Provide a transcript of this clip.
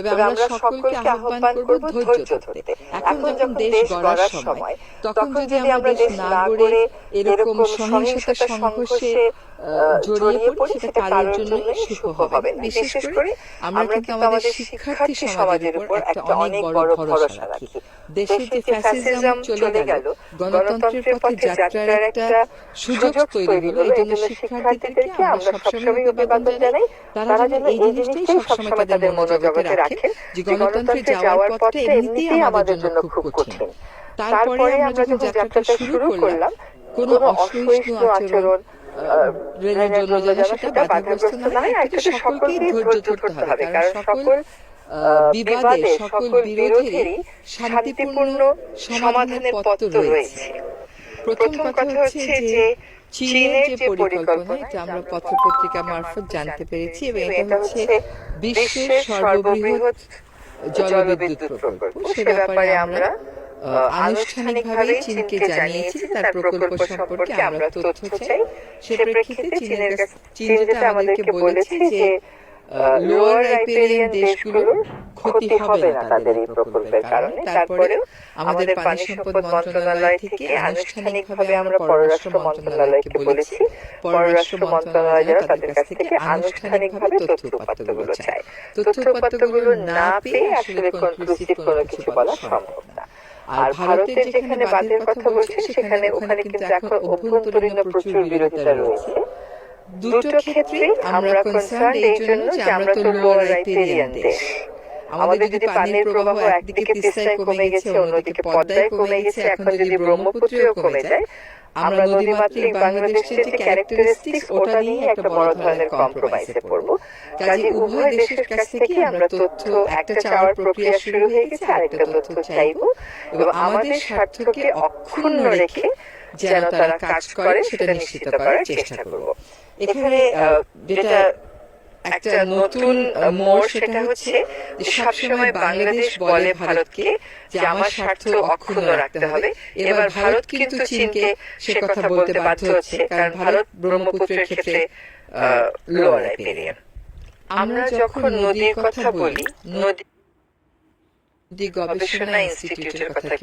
তবে আমরা সকলকে আহ্বান করব ধৈর্য ধরতে। এখন যখন দেশ গড়ার সময়, তখন যদি আমরা দেশ না গড়ে এরকম সহিংসতা সংঘর্ষে জড়িয়ে পড়ি, সেটা কারোর জন্যই শুভ হবে না। বিশেষ করে আমরা কিন্তু আমাদের শিক্ষার্থী সমাজের উপর একটা অনেক বড় ভরসা রাখি। দেশে যে ফ্যাসিজম চলে গেল, গণতন্ত্রের পথে যাত্রার একটা সুযোগ তৈরি হলো, এই জন্য শিক্ষার্থীদেরকে আমরা সবসময় অভিবাদন জানাই। তারা যেন এই জিনিসটাই সবসময় তাদের মনোজগতে রাখেন যে গণতন্ত্রে যাওয়ার পথটা এমনিতেই আমাদের জন্য খুব কঠিন। তারপরে আমরা যখন যাত্রাটা শুরু করলাম, কোনো অসহিষ্ণু আচরণ রেলের জন্য যেন সেটা বাধাগ্রস্ত না হয়, আর সকলকেই ধৈর্য ধরতে হবে, কারণ সকল বিবাদে, সকল বিরোধেরই শান্তিপূর্ণ সমাধানের পথ তো রয়েছে। প্রথম কথা হচ্ছে যে চীনের যে পরিকল্পনা, এটা আমরা পত্রপত্রিকা মারফত জানতে পেরেছি, এবং এটা হচ্ছে বিশ্বের সর্ববৃহৎ জলবিদ্যুৎ প্রকল্প। সে ব্যাপারে আমরা আনুষ্ঠানিকভাবে চীনকে জানিয়েছি যে তার প্রকল্প সম্পর্কে আমরা তথ্য চাই। সে প্রেক্ষিতে চীন যেটা আমাদেরকে বলেছে যে লোয়ার রাইপেরিয়ান দেশগুলোর ক্ষতি হবে না তাদের এই প্রকল্পের কারণে। তারপরেও আমাদের পানি সম্পদ মন্ত্রণালয় থেকে আনুষ্ঠানিকভাবে আমরা পররাষ্ট্র মন্ত্রণালয়কে বলেছি, পররাষ্ট্র মন্ত্রণালয় যেন তাদের কাছ থেকে আনুষ্ঠানিকভাবে তথ্য উপাত্তগুলো চায়। তথ্য উপাত্তগুলো না পেয়ে আসলে কনক্লুসিভ কোনো কিছু বলা সম্ভব না। আর ভারতের যেখানে বাঁধের কথা বলছে, ওখানে কিন্তু এখন অভ্যন্তরীণ প্রচুর বিরোধিতা রয়েছে। দুটো ক্ষেত্রে আমরা কনসার্ন এই জন্য যে আমরা তো লোয়ার রাইপেরিয়ান দেশ। আমাদের যদি পানির প্রবাহ একদিকে তিস্তায় কমে গেছে, অন্যদিকে পদ্মায় কমে গেছে, এখন যদি ব্রহ্মপুত্রেও কমে যায়, আমরা নদীমাতৃক বাংলাদেশের যে ক্যারেক্টারিস্টিক্স, ওটা নিয়ে একটা বড় ধরনের কম্প্রোমাইজে পড়বো। কাজে উভয় দেশের কাছ থেকে আমরা তথ্য, একটা চাওয়ার প্রক্রিয়া শুরু হয়ে গেছে, আরেকটা তথ্য চাইবো, এবং আমাদের স্বার্থকে অক্ষুণ্ণ রেখে যেন তারা কাজ করে সেটা নিশ্চিত করার চেষ্টা করব। এখানে যেটা একটা নতুন মোড়, সেটা হচ্ছে যে সবসময় বাংলাদেশ বলে ভারতকে যে আমার স্বার্থ অক্ষুণ্ণ রাখতে হবে। এবার ভারত কিন্তু চীনকে সে কথা বলতে বাধ্য হচ্ছে, কারণ ভারত ব্রহ্মপুত্রের ক্ষেত্রে লোয়ার রাইপেরিয়ান। আমরা যখন নদীর কথা বলি, নদী গবেষণা ইনস্টিটিউটের কথা